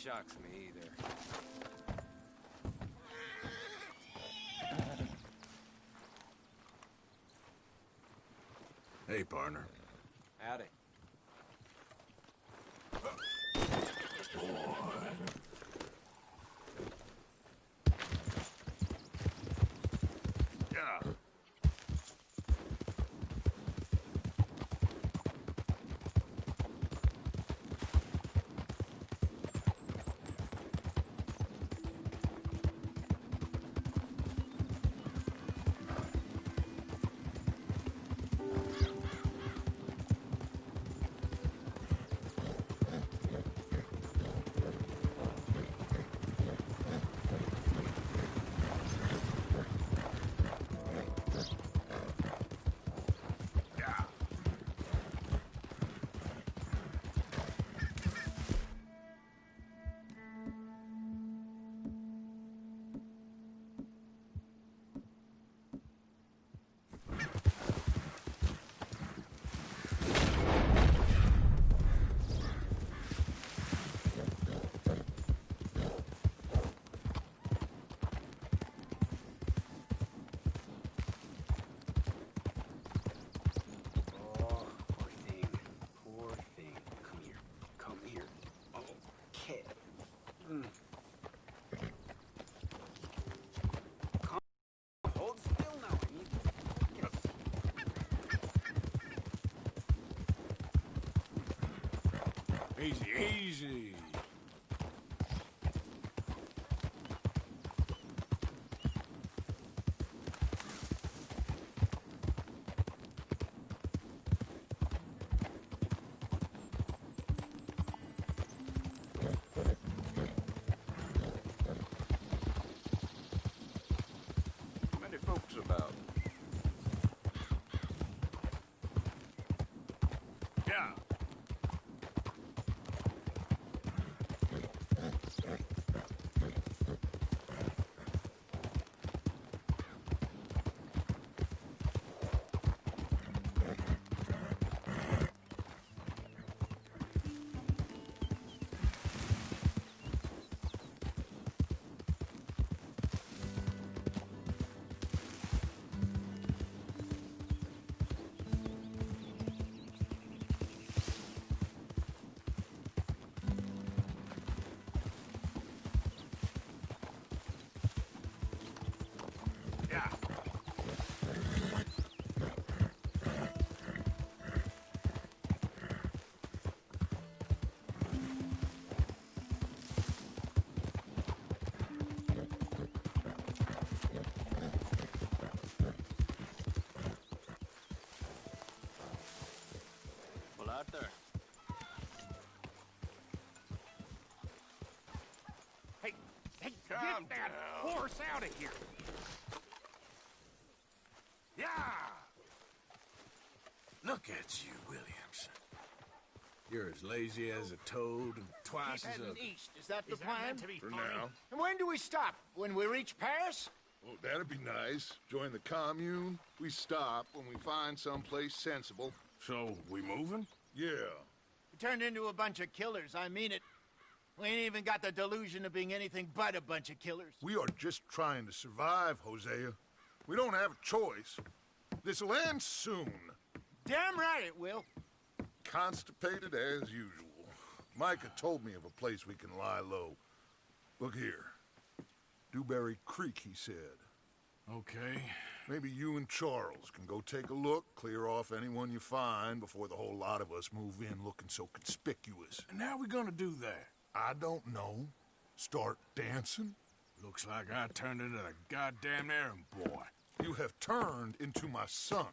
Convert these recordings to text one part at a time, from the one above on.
shocks me either. Hey, partner. Howdy. Yeah. Oh, poor thing. Poor thing. Come here. Come here. Okay. Come. Hold still now. I need to get Easy, easy. many folks about. Yeah. Yeah. Well, out there. Hey, Calm get that down. horse out of here! Yeah. Look at you, Williamson. You're as lazy as a toad and twice Keep as heading ugly. east. Is that the Is that plan? meant to be For funny? now. And when do we stop? When we reach Paris? Well, that'd be nice. Join the commune. We stop when we find someplace sensible. So, we moving? Yeah. We turned into a bunch of killers. I mean it. We ain't even got the delusion of being anything but a bunch of killers. We are just trying to survive, Hosea. We don't have a choice. This'll end soon. Damn right it will. Constipated as usual. Micah told me of a place we can lie low. Look here. Dewberry Creek, he said. Okay. Maybe you and Charles can go take a look, clear off anyone you find before the whole lot of us move in looking so conspicuous. And how we gonna do that? I don't know. Start dancing? Looks like I turned into the goddamn errand boy. You have turned into my son.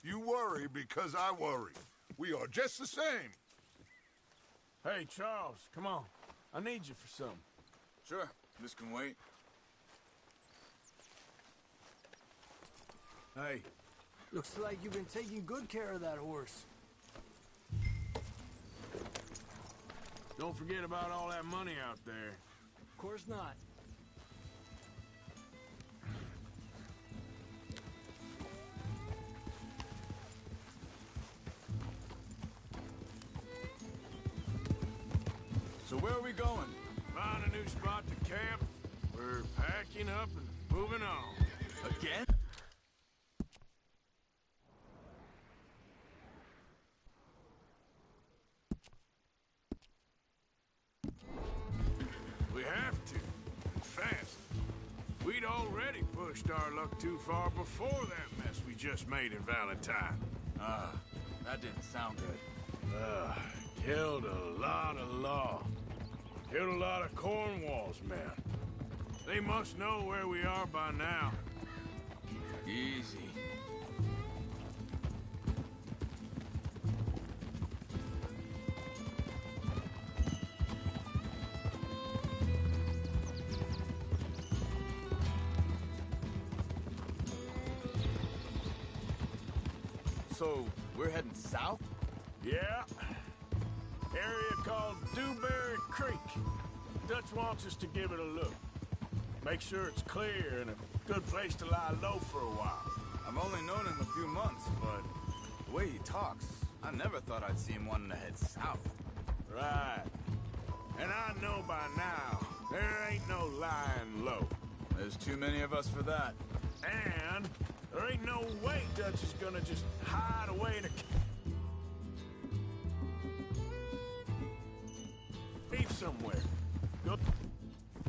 You worry because I worry. We are just the same. Hey, Charles, come on. I need you for something. Sure, this can wait. Hey, Looks like you've been taking good care of that horse. Don't forget about all that money out there. Of course not. So where are we going? perfect spot to camp. We're packing up and moving on. Again? We have to. And fast. We'd already pushed our luck too far before that mess we just made in Valentine. That didn't sound good. Killed a lot of law. Killed a lot of Cornwall's men. They must know where we are by now. Easy. So, we're heading south? Yeah. Area called Dewberry Creek. Dutch wants us to give it a look. Make sure it's clear and a good place to lie low for a while. I've only known him a few months, but the way he talks, I never thought I'd see him wanting to head south. Right. And I know by now, there ain't no lying low. There's too many of us for that. And there ain't no way Dutch is gonna just hide away to cave somewhere. Go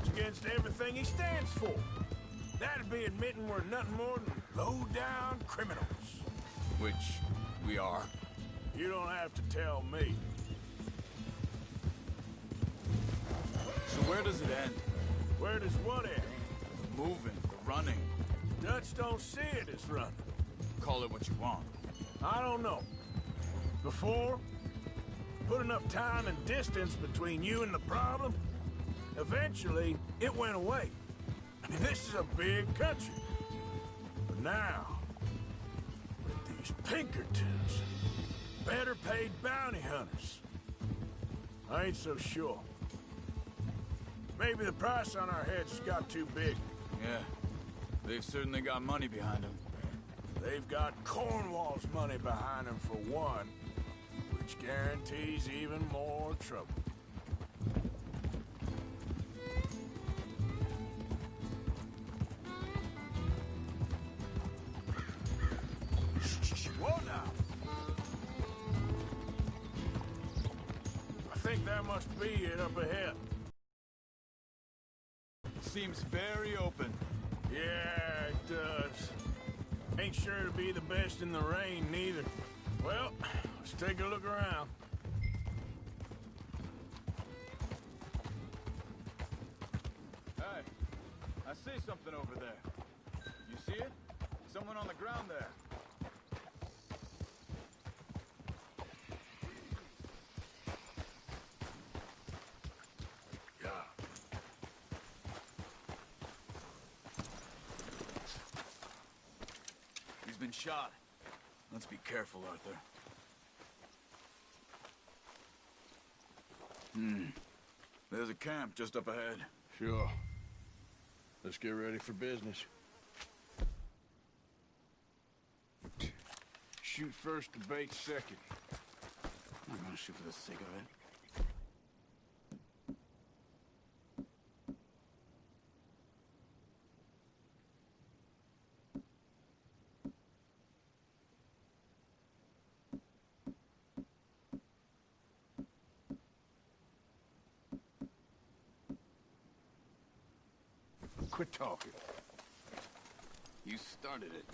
against everything he stands for. That'd be admitting we're nothing more than low-down criminals. Which we are. You don't have to tell me. So where does it end? Where does what end? The moving, the running. Dutch don't see it as running. Call it what you want. I don't know. Before, put enough time and distance between you and the problem, eventually it went away. I mean, this is a big country. But now, with these Pinkertons, better paid bounty hunters, I ain't so sure. Maybe the price on our heads got too big. Yeah, they've certainly got money behind them. They've got Cornwall's money behind them for one, which guarantees even more trouble. Whoa now! I think that must be it up ahead. Seems very open. Yeah, it does. Ain't sure to be the best in the rain, neither. Well, let's take a look around. Hey, I see something over there. You see it? Someone on the ground there. He's been shot. Let's be careful, Arthur. There's a camp just up ahead. Sure. Let's get ready for business. Shoot first, debate second. I'm gonna shoot for the sake of it. Quit talking. You started it.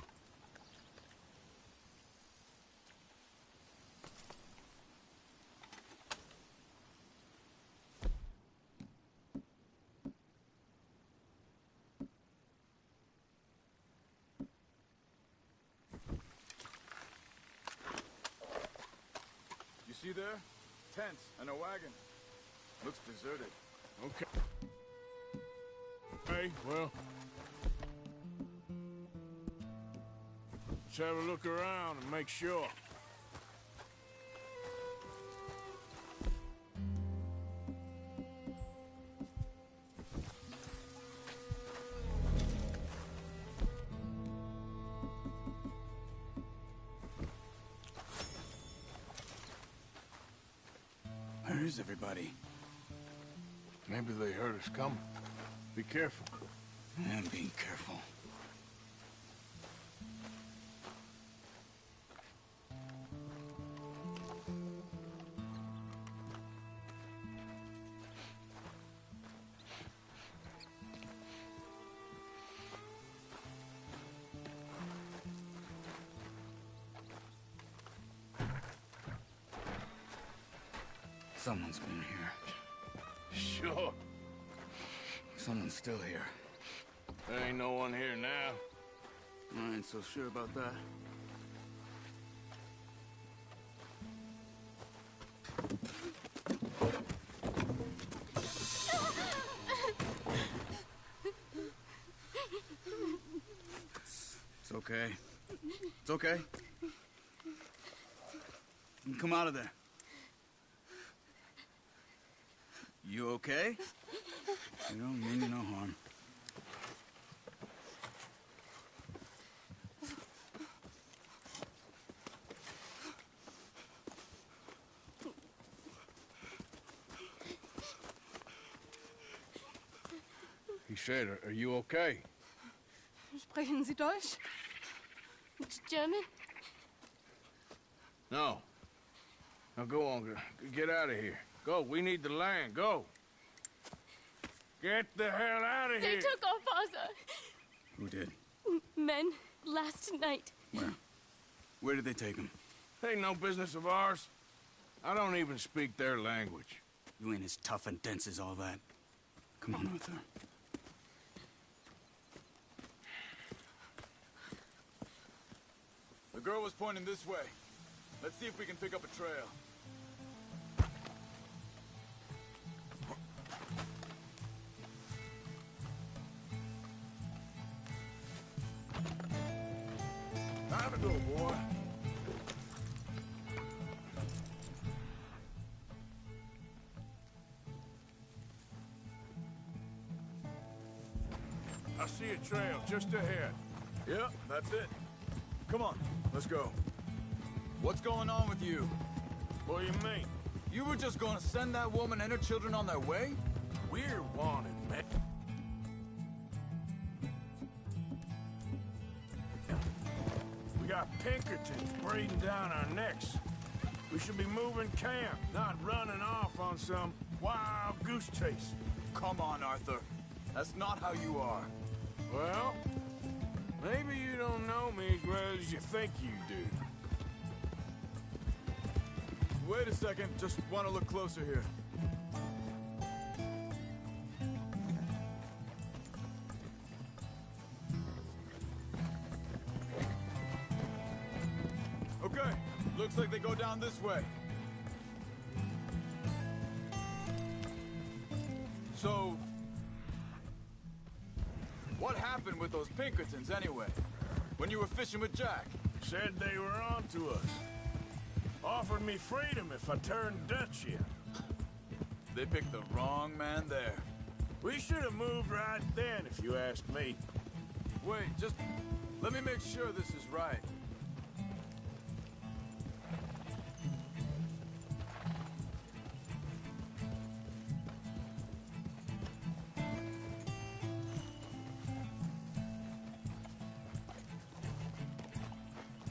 You see there? Tents and a wagon. Looks deserted. Okay. Hey, well... let's have a look around and make sure. Where is everybody? Maybe they heard us coming. Be careful. I'm being careful. Someone's been here. Sure. Someone's still here. There ain't no one here now. I ain't so sure about that. It's okay. It's okay. You can come out of there. You okay? You don't mean you no harm. He said, are you okay? Sprechen Sie Deutsch? German? No. Now go on, get out of here. Go, we need the land, go. Get the hell out of They here. took our father. Who did? Men, last night. Where? Where did they take him? Ain't no business of ours. I don't even speak their language. You ain't as tough and dense as all that. Come on, Arthur. The girl was pointing this way. Let's see if we can pick up a trail. Time to go, boy. I see a trail just ahead. Yep, that's it. Come on, let's go. What's going on with you? What do you mean? You were just gonna send that woman and her children on their way? We're wanted, man. We got Pinkertons breathing down our necks. We should be moving camp, not running off on some wild goose chase. Come on, Arthur. That's not how you are. Well, maybe you don't know me as well as you think you do. Wait a second, just want to look closer here. Okay, looks like they go down this way. So, what happened with those Pinkertons anyway? When you were fishing with Jack? Said they were on to us. Offered me freedom if I turned Dutch in. They picked the wrong man there. We should have moved right then, if you ask me. Wait, just let me make sure this is right.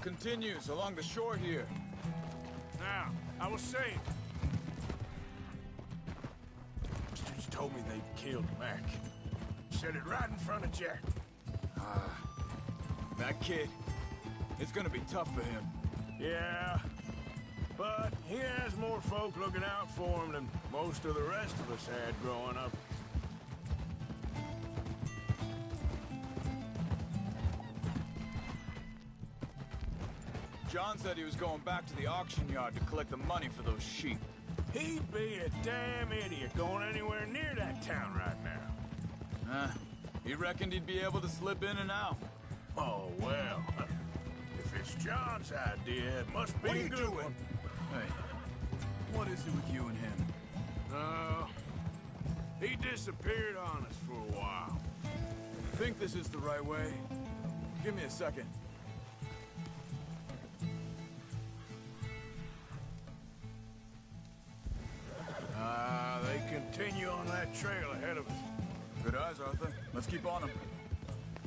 Continues along the shore here. Now, I was saying... Bastards told me they'd killed Mac. Said it right in front of Jack. That kid, it's gonna be tough for him. Yeah, but he has more folk looking out for him than most of the rest of us had growing up. John said he was going back to the auction yard to collect the money for those sheep. He'd be a damn idiot going anywhere near that town right now. He reckoned he'd be able to slip in and out. Oh, well. If it's John's idea, it must be a good one. Hey, what is it with you and him? He disappeared on us for a while. Think this is the right way? Give me a second. They continue on that trail ahead of us. Good eyes, Arthur. Let's keep on them.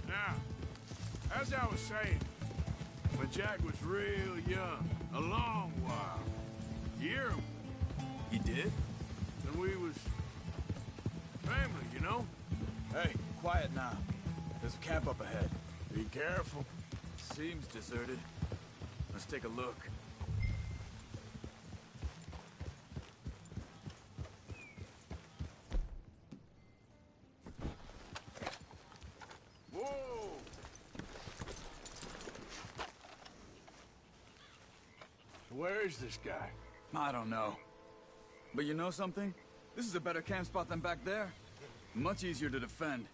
Now, as I was saying, when Jack was real young, a long while, you hear him, He did? and we was family, you know? Hey, quiet now. There's a camp up ahead. Be careful. Seems deserted. Let's take a look. Whoa! So where is this guy? I don't know. But you know something? This is a better camp spot than back there. Much easier to defend.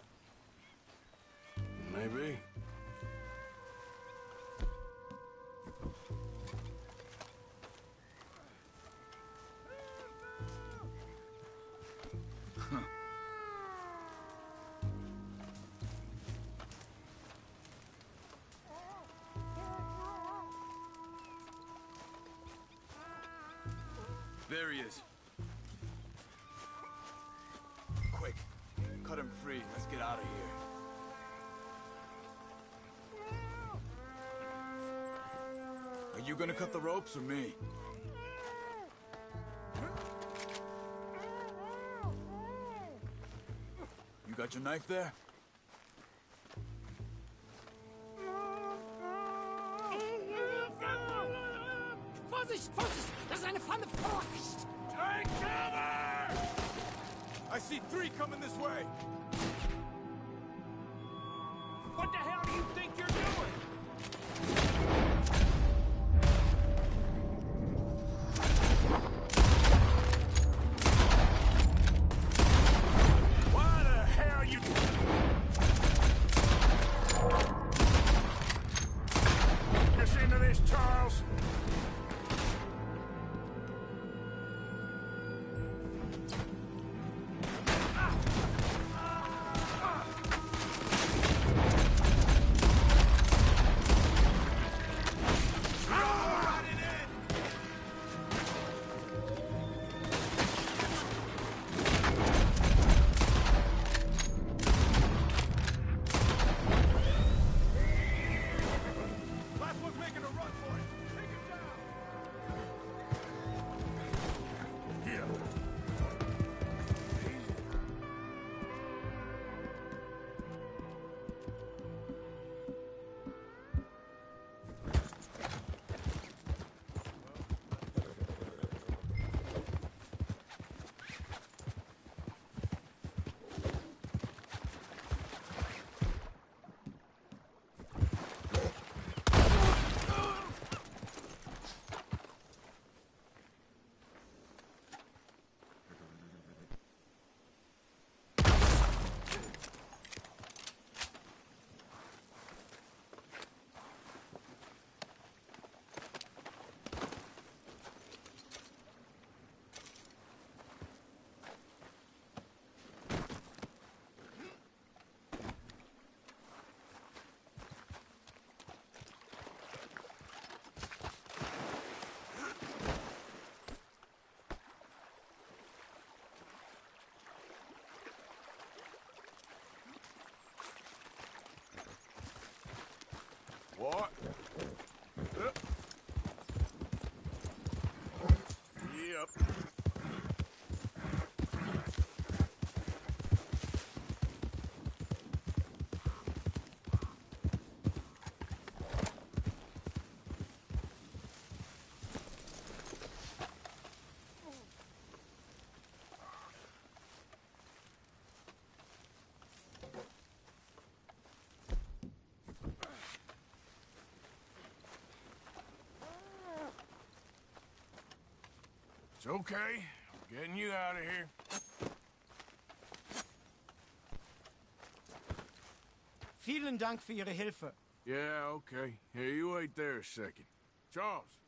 Maybe. There he is. Quick, cut him free. Let's get out of here. Are you gonna cut the ropes or me? You got your knife there? Vorsicht, Vorsicht! Das ist eine Falle! Vorsicht! Take cover! I see 3 coming this way. What the hell do you think you're doing? Why the hell you... Listen to this, Charles. Last one's making a run for it. Take him down. Yeah. What? Yep. It's okay. I'm getting you out of here. Vielen Dank für Ihre Hilfe. Yeah, okay. Here, you wait there a second. Charles,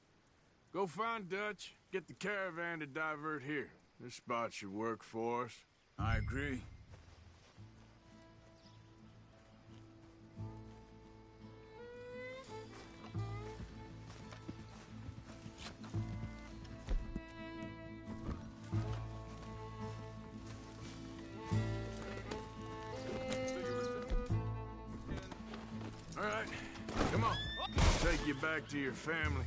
go find Dutch, get the caravan to divert here. This spot should work for us. I agree. All right, come on. Take you back to your family.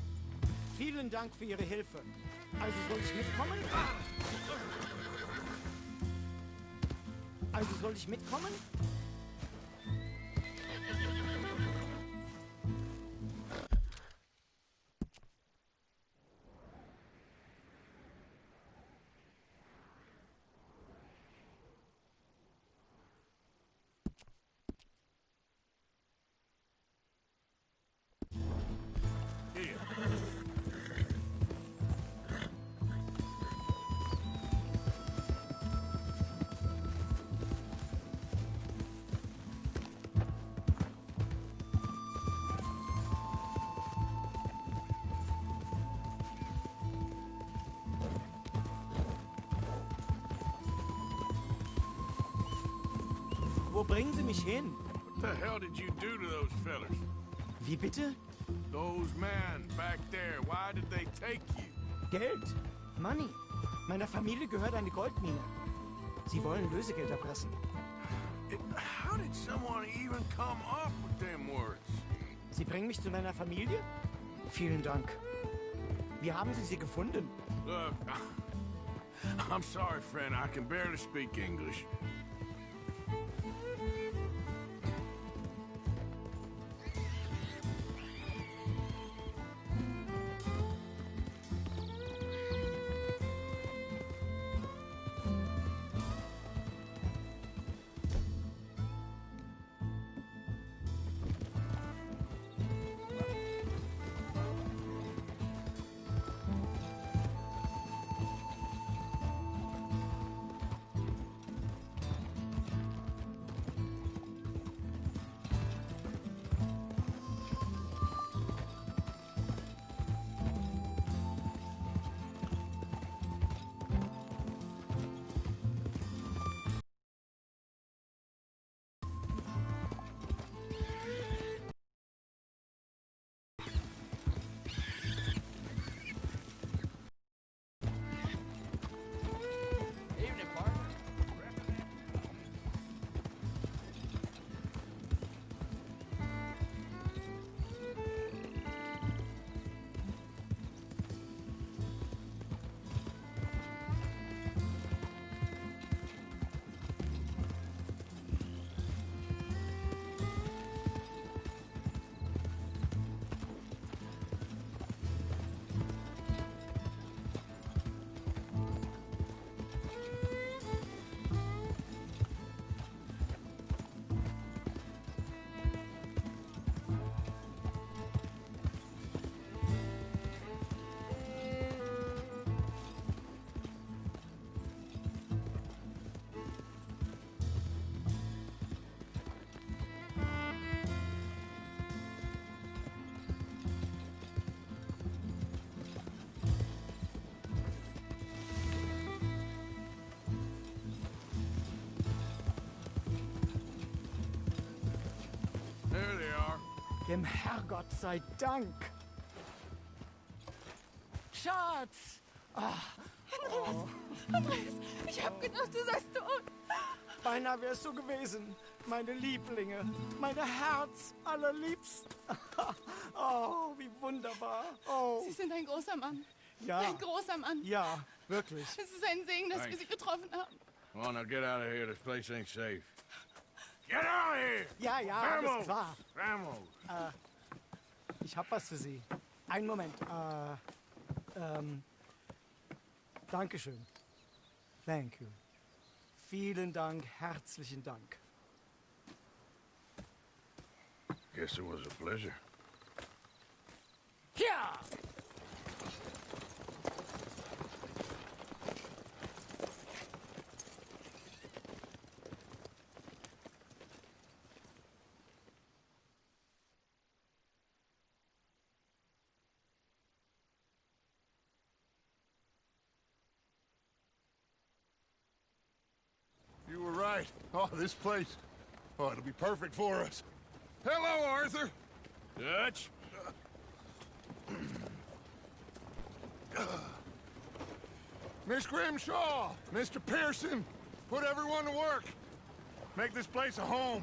Vielen Dank für Ihre Hilfe. Also soll ich mitkommen? Also soll ich mitkommen? Here. Wo bringen Sie mich hin? What the hell did you do to those fellers? Wie bitte? Those men back there, why did they take you? Geld. Money. Meiner Familie gehört eine Goldmine. Sie wollen Lösegeld erpressen. How did someone even come up with them words? Sie bringen mich zu meiner Familie? Vielen Dank. Wie haben Sie sie gefunden? Look, I'm sorry, friend. I can barely speak English. There they are. Dem Herrgott sei Dank. Schatz! Andreas, ich hab gedacht, du seist tot. Beinahe wär's so gewesen. Meine Lieblinge, meine Herz allerliebsten. Oh, wie wunderbar. Oh, Sie sind ein großer Mann. ja, Ein großer Mann. ja, wirklich. Es ist ein Segen, dass wir Thanks. Sie getroffen haben. Come on, now get out of here. This place ain't safe. Get out of here! Ja, ja, alles klar. Vamos! Ich hab was für Sie. Einen Moment. Dankeschön. Thank you. Vielen Dank, herzlichen Dank. Guess it was a pleasure. Ja! You were right. Oh, this place. Oh, it'll be perfect for us. Hello, Arthur. Dutch? Miss Grimshaw, Mr. Pearson, put everyone to work. Make this place a home.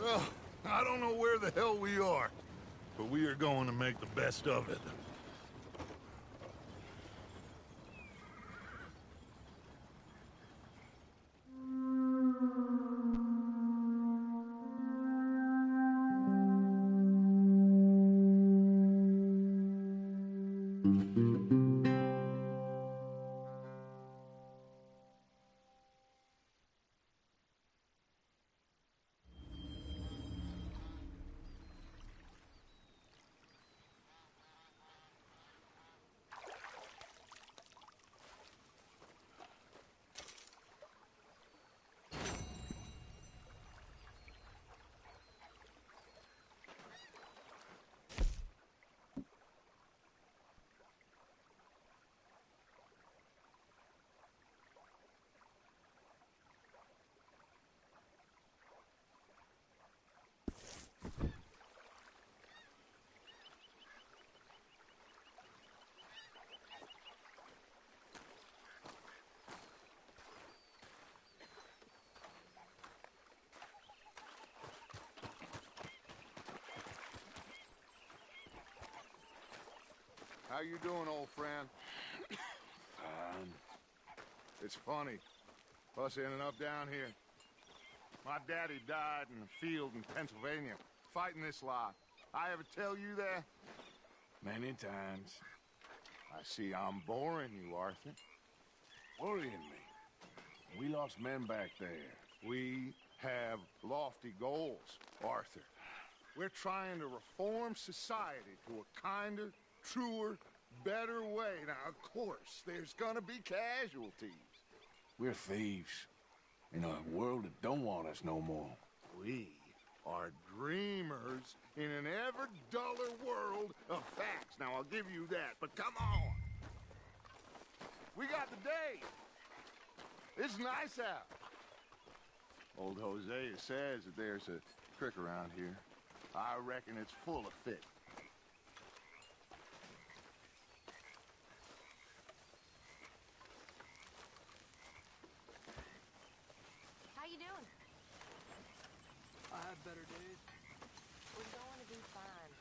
Well, I don't know where the hell we are, but we are going to make the best of it. How you doing, old friend? It's funny, us ending up down here. My daddy died in the field in Pennsylvania, fighting this lot. I ever tell you that? Many times. I see I'm boring you, Arthur. Worrying me. We lost men back there. We have lofty goals, Arthur. We're trying to reform society to a kinder, truer, better way. Now, of course, there's gonna be casualties. We're thieves. In a world that don't want us no more. We are dreamers in an ever duller world of facts. Now, I'll give you that, but come on. We got the day. It's nice out. Old Hosea says that there's a creek around here. I reckon it's full of fish. How you doing? I had better days. We're going to be fine.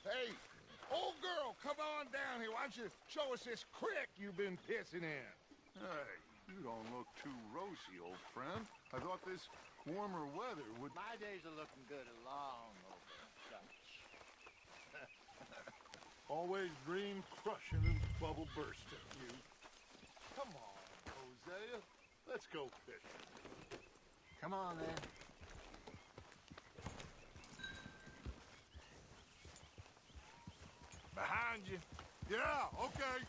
Hey, old girl, come on down here. Why don't you show us this creek you've been pissing in? Hey, you don't look too rosy, old friend. I thought this warmer weather would... My days are looking good along over such. Always dream crushing and bubble bursting, you. Come on, Hosea. Let's go fishing. Come on, then. Behind you. Yeah, okay.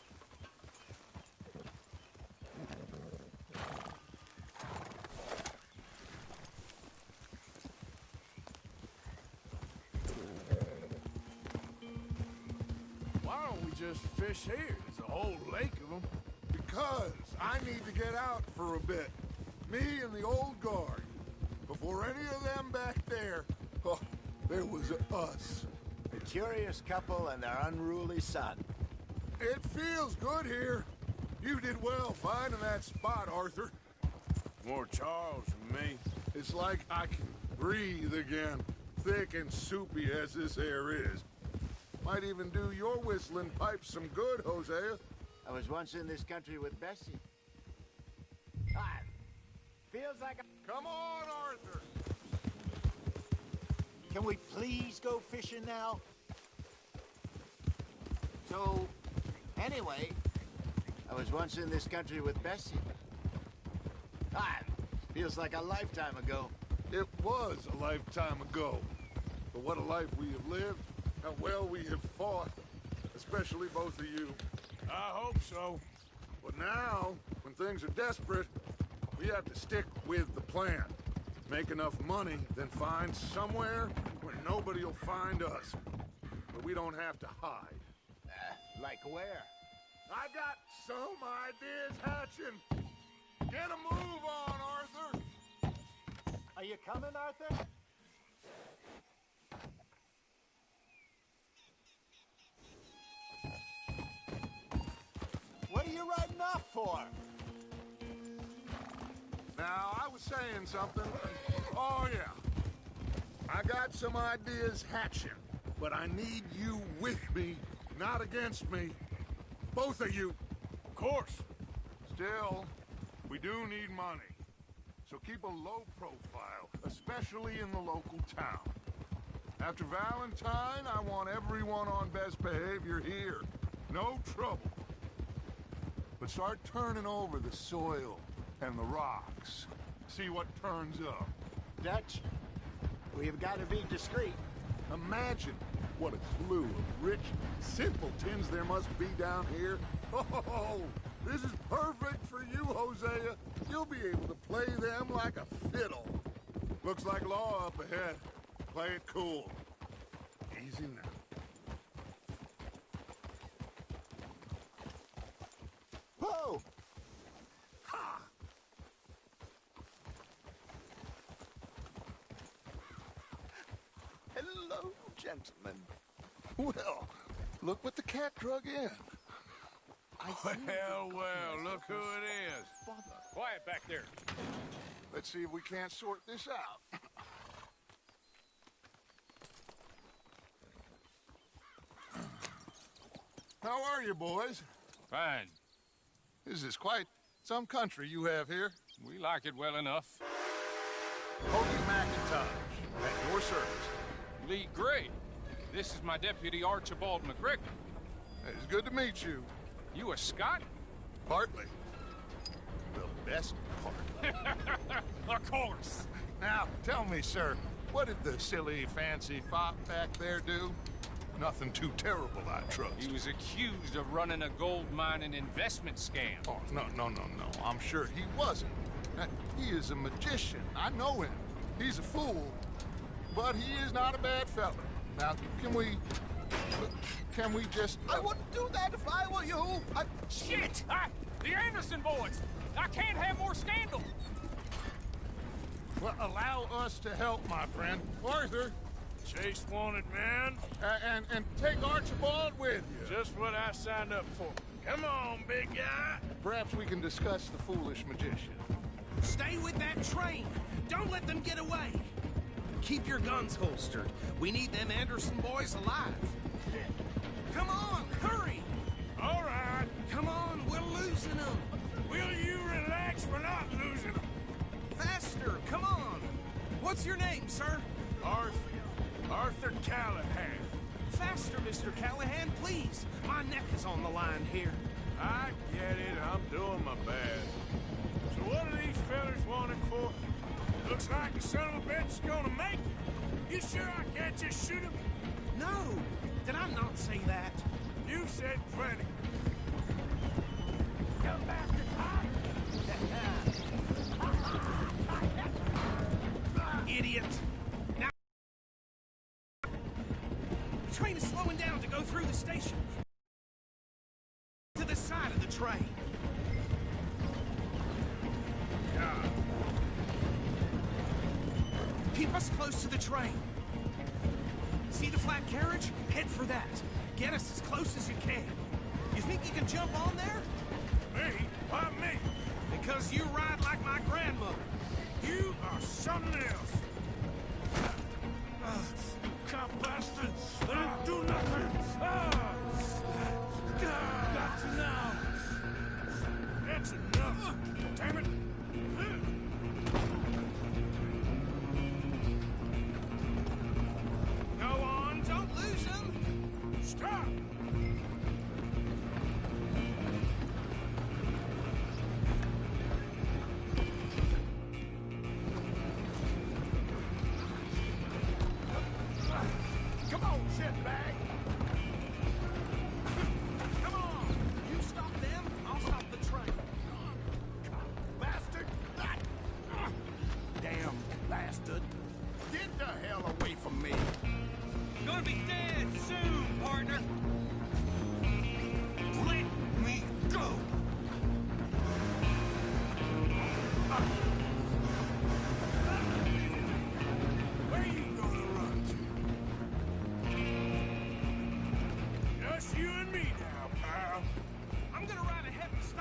Why don't we just fish here? There's a whole lake of them. Because I need to get out for a bit. Me and the old guard. Before any of them back there, oh, there was us. The curious couple and their unruly son. It feels good here. You did well finding that spot, Arthur. More Charles than me. It's like I can breathe again, thick and soupy as this air is. Might even do your whistling pipes some good, Hosea. I was once in this country with Bessie. Ah, feels like a... Come on, Arthur. Can we please go fishing now? So, anyway, I was once in this country with Bessie. Ah, feels like a lifetime ago. It was a lifetime ago. But what a life we have lived. How well we have fought. Especially both of you. I hope so. But now, when things are desperate, we have to stick with the plan. Make enough money, then find somewhere where nobody will find us. But we don't have to hide. Like where? I got some ideas hatching. Get a move on, Arthur. Are you coming, Arthur? you writing off for? Now, I was saying something. Oh, yeah. I got some ideas hatching, but I need you with me, not against me. Both of you. Of course. Still, we do need money. So keep a low profile, especially in the local town. After Valentine, I want everyone on best behavior here. No trouble. But start turning over the soil and the rocks. See what turns up. Dutch, we've got to be discreet. Imagine what a slew of rich simpletons there must be down here. Oh, this is perfect for you, Hosea. You'll be able to play them like a fiddle. Looks like law up ahead. Play it cool. Easy now. Whoa! Ha! Hello, gentlemen. Well, look what the cat drug in. Well, look who it is. Quiet back there. Let's see if we can't sort this out. How are you, boys? Fine. This is quite some country you have here. We like it well enough. Hoagie McIntosh, at your service. Lee Gray. This is my deputy, Archibald McGregor. It's good to meet you. You a Scot? Partly. The best part. Of course. Now, tell me, sir, what did the silly, fancy fop back there do? Nothing too terrible, I trust. He was accused of running a gold mining investment scam. Oh, no. I'm sure he wasn't. He is a magician. I know him. He's a fool. But he is not a bad fella. Now, can we just... I wouldn't do that if I were you. Shit! The Anderson boys! I can't have more scandal! Well, allow us to help, my friend. Arthur, Chase wanted man. and take Archibald with you. Just what I signed up for. Come on, big guy. Perhaps we can discuss the foolish magician. Stay with that train. Don't let them get away. Keep your guns holstered. We need them Anderson boys alive. Come on, hurry! All right. Come on, we're losing them. Will you relax? We're not losing them. Faster, come on. What's your name, sir? Arthur Callahan. Faster, Mr. Callahan, please. My neck is on the line here. I get it. I'm doing my best. So what are these fellas wanted for? Looks like the son of a bitch is gonna make it. You sure I can't just shoot him? No, did I not say that? You said plenty. You bastard! Idiot! Now, the train is slowing down to go through the station. To the side of the train. Keep us close to the train. See the flat carriage? Head for that. Get us as close as you can. You think you can jump on there? Me? Why me? Because you ride like my grandmother. You are something else. Cop bastard! They didn't do nothing! Got to now! That's enough! Damn it! Go on, don't lose them! Stop! Come on, shitbag! Come on! You stop them, I'll stop the train. Bastard! Damn bastard! Get the hell away from me. Gonna be dead soon, partner! Let me go! Where you gonna run to? Just you and me now, pal. I'm gonna ride ahead and stop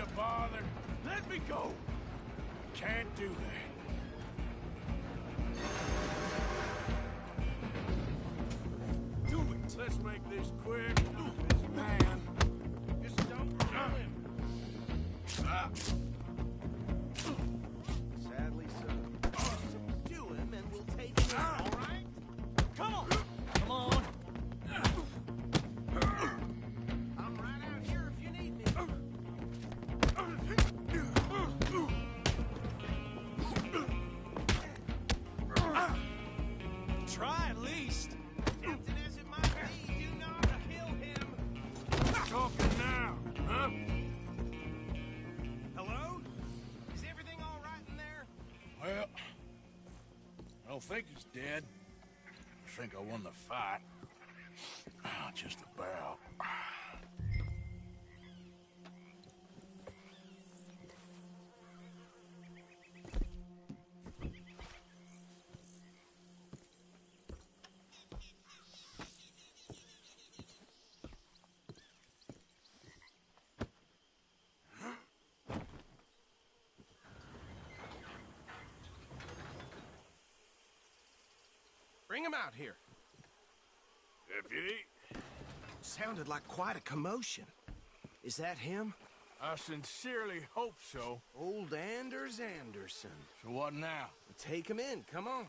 a bother. Let me go. Can't do that. Do it. Let's make this quick. This man. Just don't kill him. Sadly so. Subdue him and we'll take him, all right? Come on! Come on! I'm right out here if you need me. Try at least. Tempting as it might be, do not kill him. Talking now, huh? Hello? Is everything all right in there? Well, I don't think he's dead. I think I won the fight. Just about. Bring him out here. Deputy? Sounded like quite a commotion. Is that him? I sincerely hope so. Old Anders Anderson. So what now? Take him in, come on.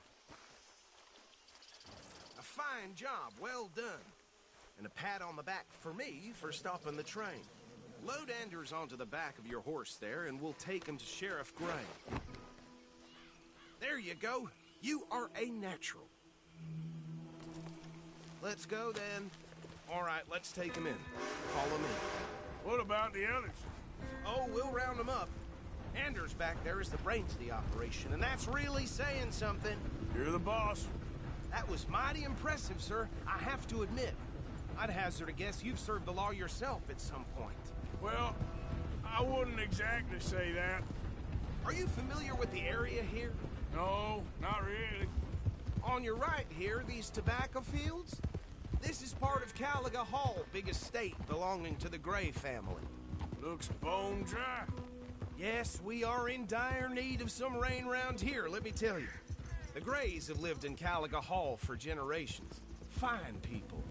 A fine job, well done. And a pat on the back for me for stopping the train. Load Anders onto the back of your horse there, and we'll take him to Sheriff Gray. There you go. You are a natural. Let's go, then. All right, let's take him in. Follow me. What about the others? Oh, we'll round them up. Anders back there is the brains of the operation, and that's really saying something. You're the boss. That was mighty impressive, sir. I have to admit. I'd hazard a guess you've served the law yourself at some point. Well, I wouldn't exactly say that. Are you familiar with the area here? No, not really. On your right here, these tobacco fields? This is part of Caliga Hall, big estate belonging to the Gray family. Looks bone dry. Yes, we are in dire need of some rain round here, let me tell you. The Grays have lived in Caliga Hall for generations. Fine people.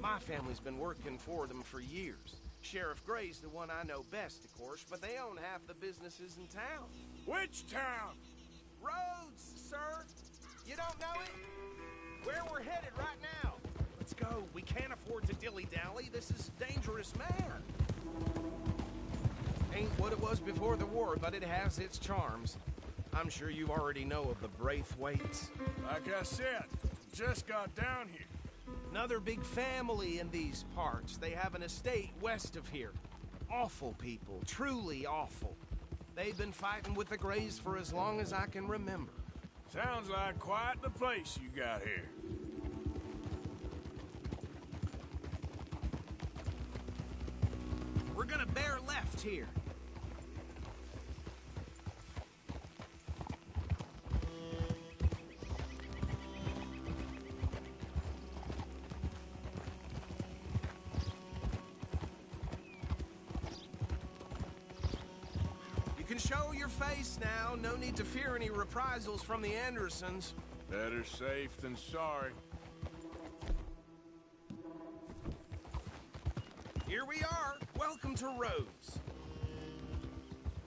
My family's been working for them for years. Sheriff Gray's the one I know best, of course, but they own half the businesses in town. Which town? Rhodes, sir. You don't know it? Where we're headed right now. Let's go. We can't afford to dilly-dally. This is a dangerous man. Ain't what it was before the war, but it has its charms. I'm sure you already know of the Braithwaites. Like I said, just got down here. Another big family in these parts. They have an estate west of here. Awful people, truly awful. They've been fighting with the Grays for as long as I can remember. Sounds like quite the place you got here. We're gonna bear left here. You can show your face now. No need to fear any reprisals from the Andersons. Better safe than sorry. Here we are. Welcome to Rhodes.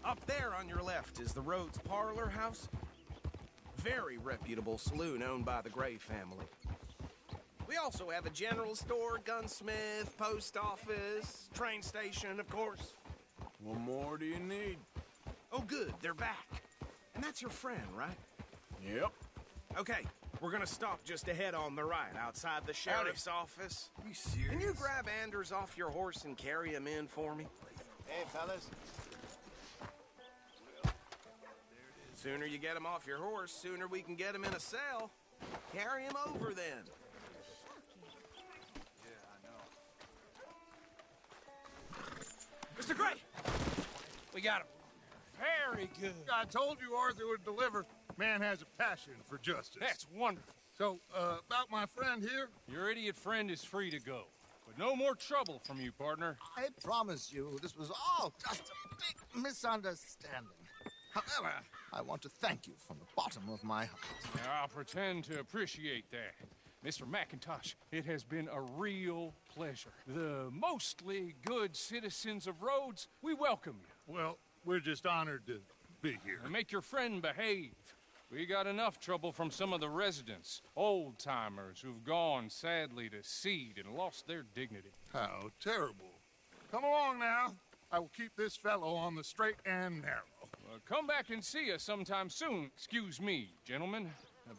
Up there on your left is the Rhodes Parlor House. Very reputable saloon owned by the Gray family. We also have a general store, gunsmith, post office, train station, of course. What more do you need? Oh, good. They're back. And that's your friend, right? Yep. Okay. We're gonna stop just ahead on the right, outside the sheriff's office. You serious? Can you grab Anders off your horse and carry him in for me? Hey, fellas. Sooner you get him off your horse, sooner we can get him in a cell. Carry him over, then. Mr. Gray! We got him. Very good. I told you Arthur would deliver. Man has a passion for justice. That's wonderful. So, about my friend here? Your idiot friend is free to go. But no more trouble from you, partner. I promise you, this was all just a big misunderstanding. However, I want to thank you from the bottom of my heart. I'll pretend to appreciate that. Mr. McIntosh, it has been a real pleasure. The mostly good citizens of Rhodes, we welcome you. Well, we're just honored to be here. And make your friend behave. We got enough trouble from some of the residents, old-timers who've gone, sadly, to seed and lost their dignity. How terrible. Come along now. I will keep this fellow on the straight and narrow. Come back and see us sometime soon. Excuse me, gentlemen.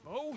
Bo,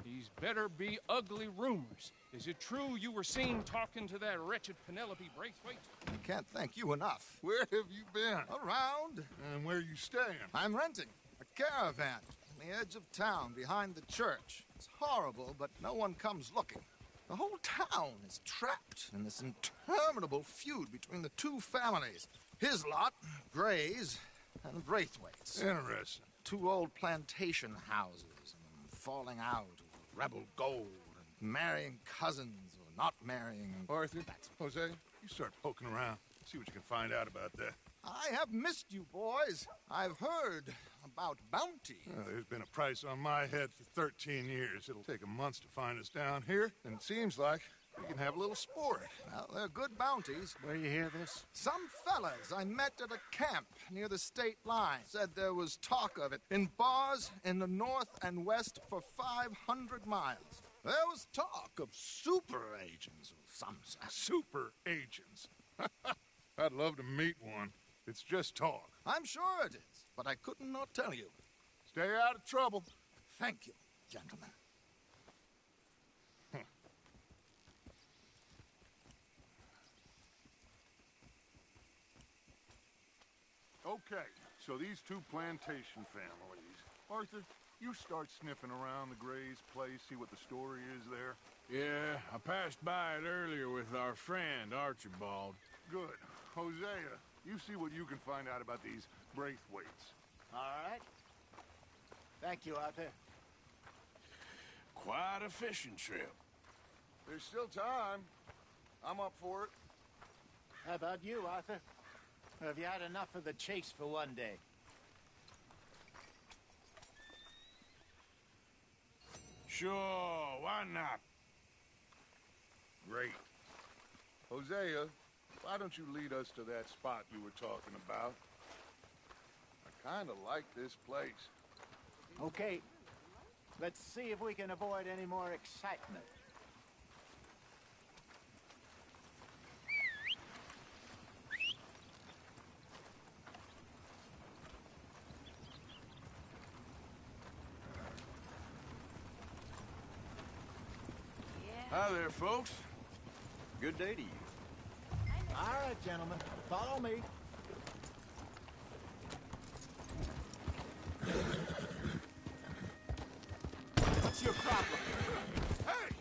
these better be ugly rumors. Is it true you were seen talking to that wretched Penelope Braithwaite? I can't thank you enough. Where have you been? Around. And where are you staying? I'm renting a caravan on the edge of town behind the church. It's horrible, but no one comes looking. The whole town is trapped in this interminable feud between the two families. His lot, Gray's, and Braithwaite's. Interesting. Two old plantation houses, and falling out over rebel gold, and marrying cousins or not marrying. Arthur, Jose, you start poking around. See what you can find out about that. I have missed you, boys. I've heard about bounty. There's been a price on my head for 13 years. It'll take a month to find us down here, and it seems like we can have a little sport. Well, they're good bounties. Where you hear this? Some fellas I met at a camp near the state line said there was talk of it in bars in the north and west for 500 miles. There was talk of super agents of some sort. Super agents? I'd love to meet one. It's just talk. I'm sure it is, but I couldn't not tell you. Stay out of trouble. Thank you, gentlemen. Okay, so these two plantation families. Arthur, you start sniffing around the Gray's place, see what the story is there. Yeah, I passed by it earlier with our friend, Archibald. Good. Hosea, you see what you can find out about these Braithwaites. All right. Thank you, Arthur. Quite a fishing trip. There's still time. I'm up for it. How about you, Arthur? Or have you had enough of the chase for one day? Sure, why not? Great. Hosea, why don't you lead us to that spot you were talking about? I kind of like this place. Okay. Let's see if we can avoid any more excitement. Hi there, folks. Good day to you. All right, gentlemen. Follow me. What's your problem? Hey!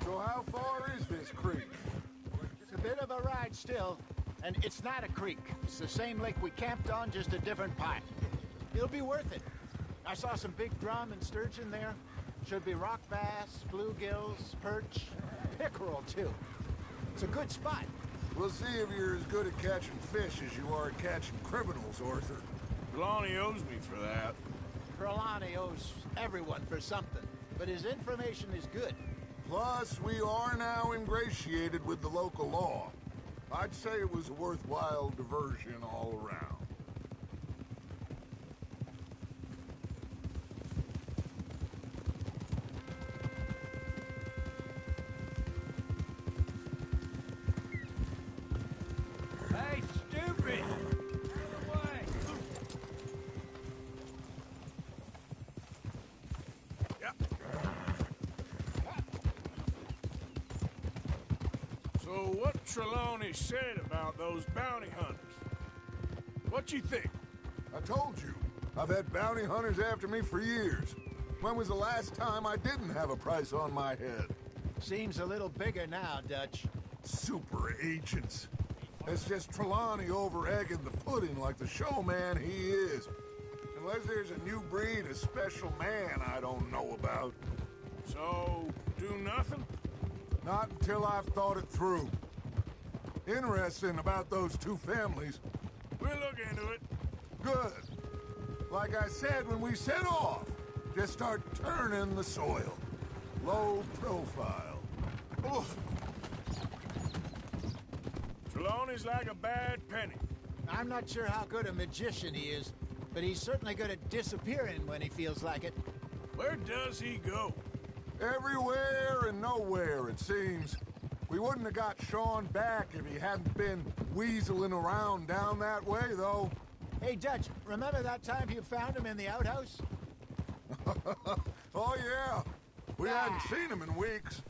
So how far is this creek? It's a bit of a ride still, and it's not a creek. It's the same lake we camped on, just a different part. It'll be worth it. I saw some big drum and sturgeon there. Should be rock bass, bluegills, perch, pickerel, too. It's a good spot. We'll see if you're as good at catching fish as you are at catching criminals, Arthur. Trelawney owes me for that. Trelawney owes everyone for something, but his information is good. Plus, we are now ingratiated with the local law. I'd say it was a worthwhile diversion all around. Hey, stupid! Away! Yep. So what Trelawney said about those bounty hunters? What you think? I told you. I've had bounty hunters after me for years. When was the last time I didn't have a price on my head? Seems a little bigger now, Dutch. Super agents. It's just Trelawney over-egging the pudding like the showman he is. Unless there's a new breed of special man I don't know about. So, do nothing? Not until I've thought it through. Interesting about those two families. We'll look into it. Good. Like I said when we set off, just start turning the soil. Low profile. Oof. Trelawney's like a bad penny. I'm not sure how good a magician he is, but he's certainly good at disappearing when he feels like it. Where does he go? Everywhere and nowhere, it seems. We wouldn't have got Sean back if he hadn't been weaseling around down that way, though. Hey, Dutch, remember that time you found him in the outhouse? Oh, yeah. We hadn't seen him in weeks.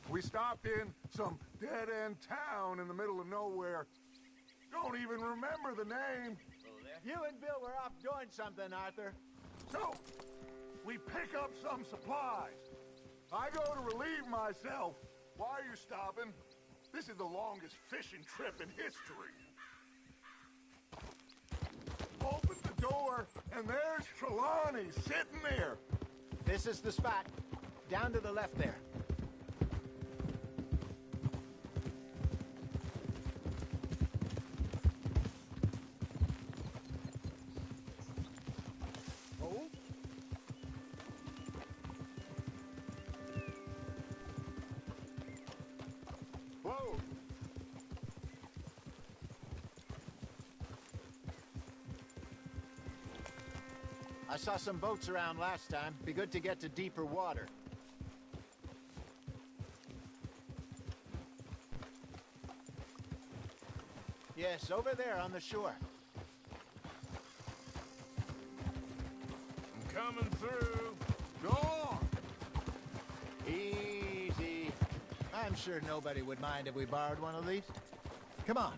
We stopped in some dead-end town in the middle of nowhere. Don't even remember the name. You and Bill were off doing something, Arthur. So, we pick up some supplies. I go to relieve myself. Why are you stopping? This is the longest fishing trip in history. Open the door, and there's Trelawney sitting there. This is the spot. Down to the left there. Oh? Whoa! I saw some boats around last time. Be good to get to deeper water. Yes, over there on the shore. I'm coming through. Go on! Easy. I'm sure nobody would mind if we borrowed one of these. Come on.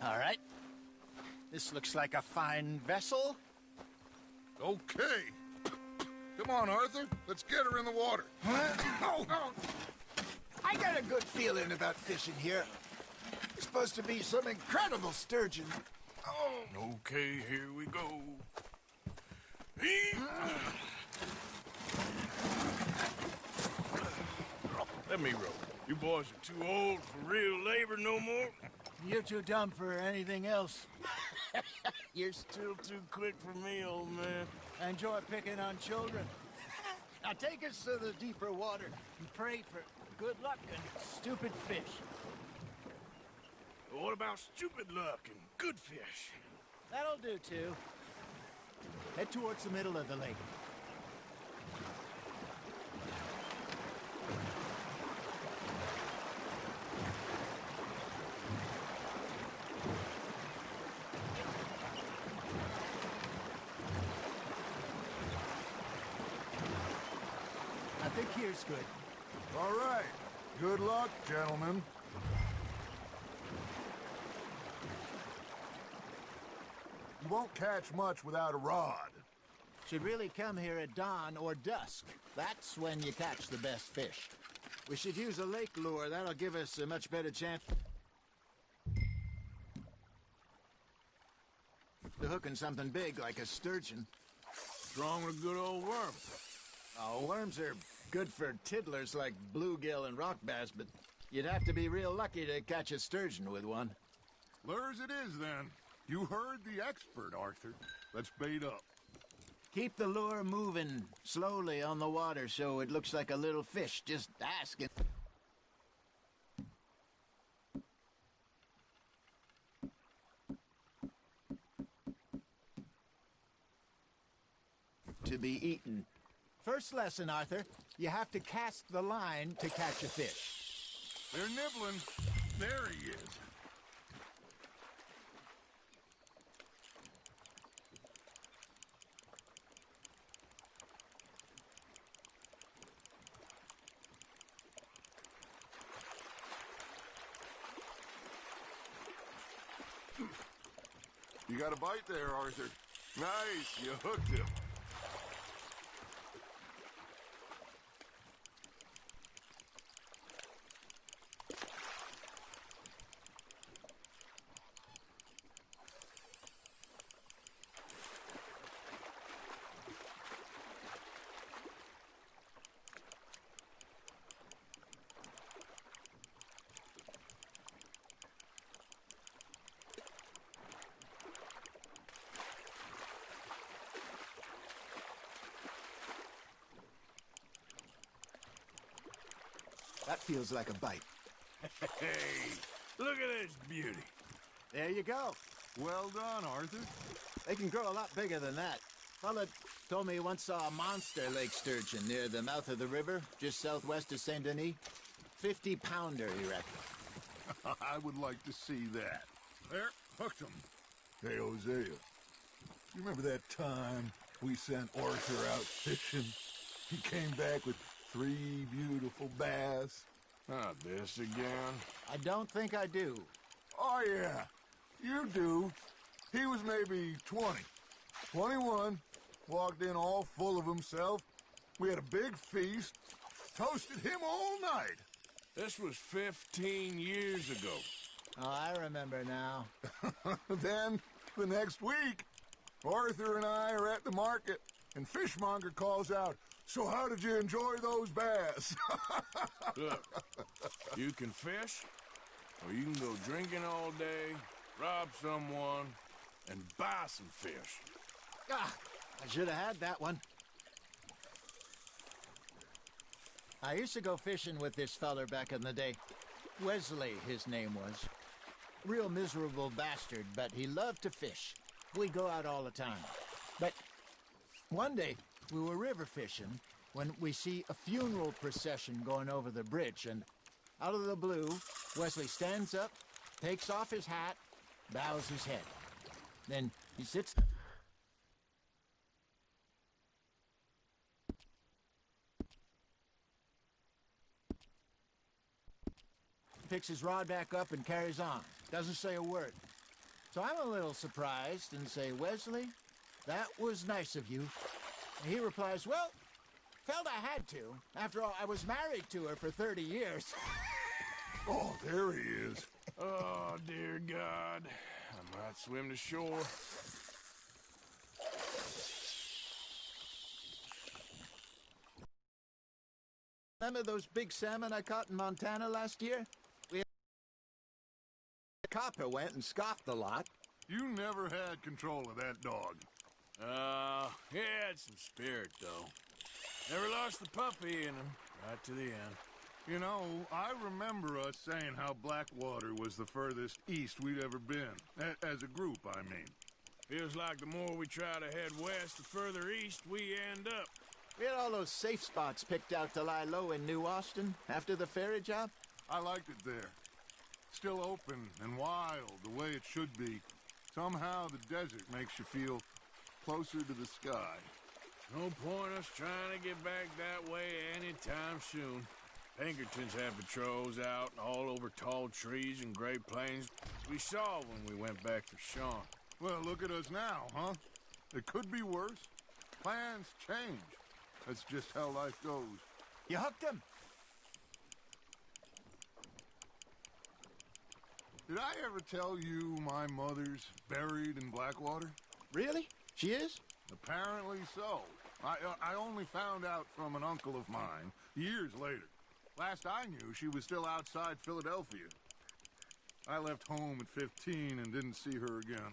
All right. This looks like a fine vessel. Okay. Come on, Arthur. Let's get her in the water. Oh, I got a good feeling about fishing here. It's supposed to be some incredible sturgeon. Oh. Okay, here we go. Let me row. You boys are too old for real labor no more. You're too dumb for anything else. You're still too quick for me, old man. I enjoy picking on children. Now take us to the deeper water and pray for good luck and stupid fish. But what about stupid luck and good fish? That'll do, too. Head towards the middle of the lake. I think here's good. All right. Good luck, gentlemen. You won't catch much without a rod. Should really come here at dawn or dusk. That's when you catch the best fish. We should use a lake lure. That'll give us a much better chance to hooking something big like a sturgeon. Strong with a good old worm. Oh, worms are good for tiddlers like bluegill and rock bass, but you'd have to be real lucky to catch a sturgeon with one. Lures it is, then. You heard the expert, Arthur. Let's bait up. Keep the lure moving slowly on the water so it looks like a little fish just asking. To be eaten. First lesson, Arthur. You have to cast the line to catch a fish. They're nibbling. There he is. You got a bite there, Arthur. Nice, you hooked him. That feels like a bite. Hey, look at this beauty. There you go. Well done, Arthur. They can grow a lot bigger than that. Fella told me he once saw a monster lake sturgeon near the mouth of the river, just southwest of Saint Denis. 50-pounder, he reckoned. I would like to see that. There, hooked him. Hey, Hosea. You remember that time we sent Arthur out fishing? He came back with 3 beautiful bass. Not this again. I don't think I do. Oh, yeah. You do. He was maybe 20. 21. Walked in all full of himself. We had a big feast. Toasted him all night. This was 15 years ago. Oh, I remember now. Then, the next week, Arthur and I are at the market, and Fishmonger calls out, "So how did you enjoy those bass?" Look, you can fish, or you can go drinking all day, rob someone, and buy some fish. Ah, I should have had that one. I used to go fishing with this feller back in the day. Wesley, his name was. Real miserable bastard, but he loved to fish. We go out all the time. But one day, we were river fishing when we see a funeral procession going over the bridge, and out of the blue, Wesley stands up, takes off his hat, bows his head. Then he sits... picks his rod back up and carries on. Doesn't say a word. So I'm a little surprised and say, "Wesley, that was nice of you." And he replies, "Well, felt I had to. After all, I was married to her for 30 years. Oh, there he is. Oh, dear God. I might swim to shore. Remember those big salmon I caught in Montana last year? The copper went and scoffed the lot. You never had control of that dog. He had some spirit, though. Never lost the puppy in him, right to the end. You know, I remember us saying how Blackwater was the furthest east we'd ever been. As a group, I mean. Feels like the more we try to head west, the further east we end up. We had all those safe spots picked out to lie low in New Austin after the ferry job. I liked it there. Still open and wild, the way it should be. Somehow the desert makes you feel closer to the sky. No point us trying to get back that way anytime soon. Pinkertons had patrols out all over tall trees and Great Plains. We saw when we went back for Sean. Well, look at us now, huh? It could be worse. Plans change. That's just how life goes. You hooked him. Did I ever tell you my mother's buried in Blackwater? Really? She is? Apparently so. I only found out from an uncle of mine years later. Last I knew, she was still outside Philadelphia. I left home at 15 and didn't see her again.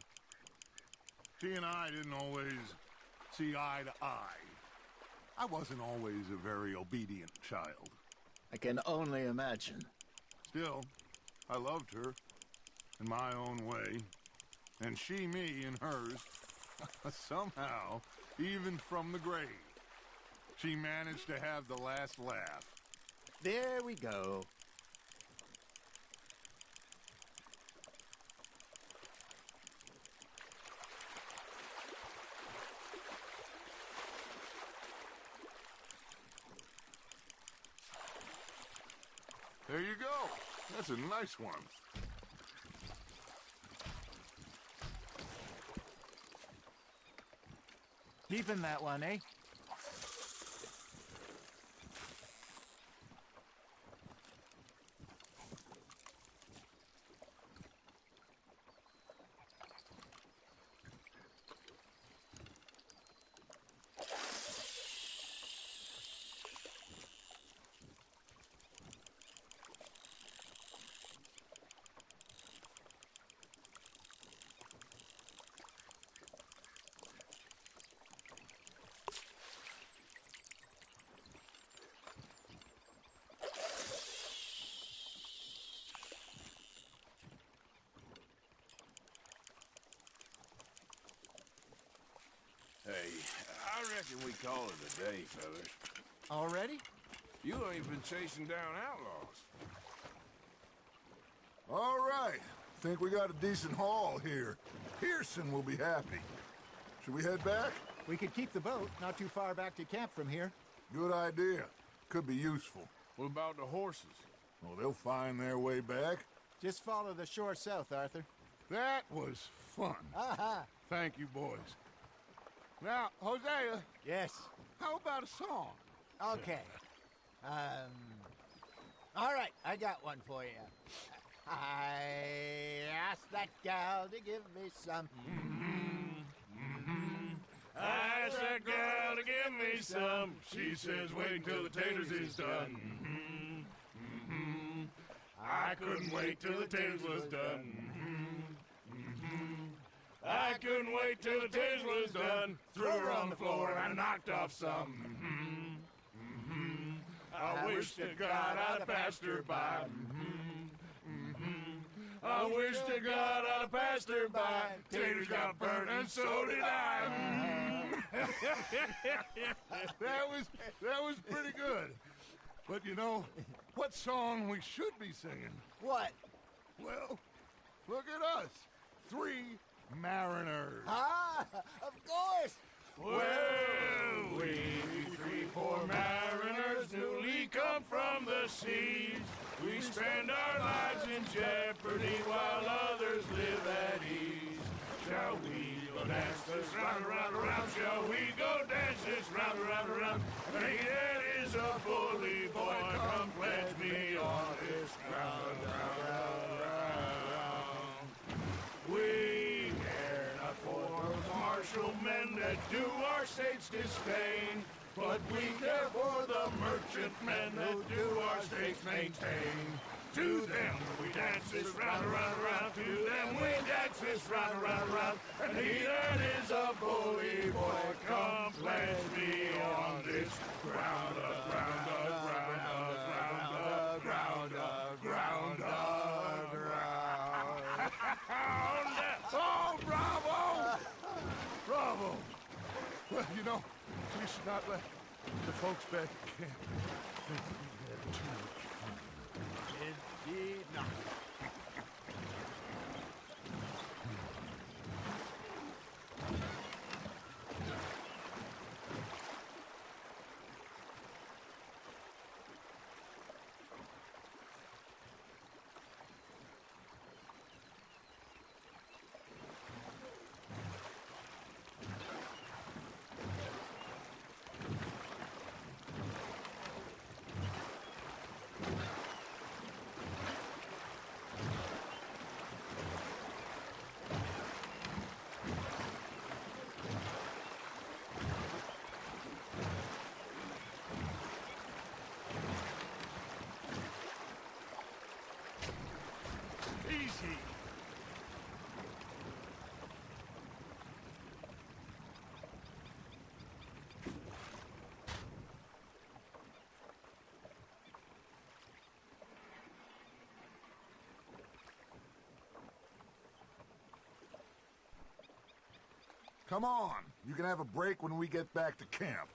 She and I didn't always see eye to eye. I wasn't always a very obedient child. I can only imagine. Still, I loved her in my own way, and she me in hers. Somehow, even from the grave, she managed to have the last laugh. There we go. There you go. That's a nice one. Keeping that one, eh? Hey, I reckon we call it a day, fellas. Already? You ain't been chasing down outlaws. All right. Think we got a decent haul here. Pearson will be happy. Should we head back? We could keep the boat not too far back to camp from here. Good idea. Could be useful. What about the horses? Well, they'll find their way back. Just follow the shore south, Arthur. That was fun. Aha! Thank you, boys. Now, Hosea. Yes. How about a song? Okay. All right, I got one for you. I asked that gal to give me some. I asked that gal to give me some. She says, wait till the taters is done. I couldn't wait till the taters was done. I couldn't wait till the taters was done. Threw her on the floor and knocked off some. I wish to God I'd passed her by. I wish to God I'd passed her by. Taters got burned and so did I. That was pretty good. But you know, what song we should be singing? What? Well, look at us. 3 mariners. Ah, of course. Well, we 3 poor mariners newly come from the seas. We spend our lives in jeopardy while others live at ease. Shall we go dance this round, around, around? Shall we go dance this round, around, around? Hey, that is a bully boy. Come pledge me on this ground, We care not for the martial men that do our state's disdain, but we care for the merchantmen that do our states maintain. To them we dance this round, around, around. To them we dance this round, around, around. And he that is a bully boy, come pledge me on this ground, ground, ground, ground, ground, ground, ground. Oh, bravo! Bravo! Well, you know, we should not let the folks back at camp think we had too much fun. Indeed not. Easy. Come on. You can have a break when we get back to camp.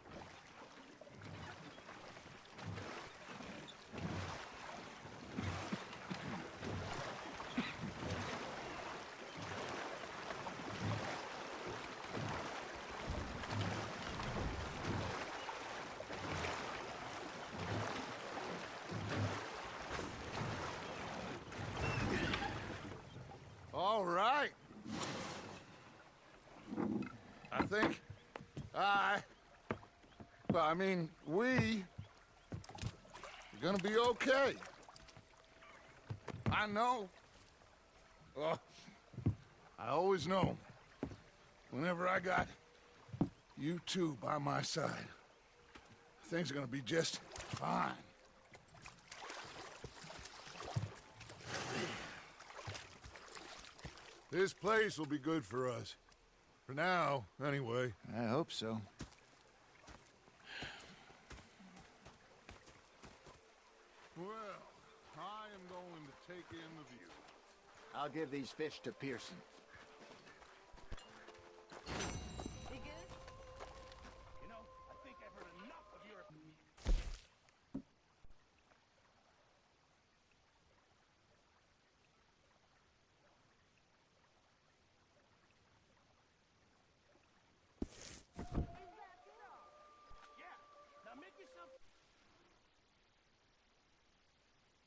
all right. I think we are gonna be okay. I know. I always know. Whenever I got you two by my side, things are gonna be just fine. This place will be good for us. For now, anyway. I hope so. Well, I am going to take in the view. I'll give these fish to Pearson.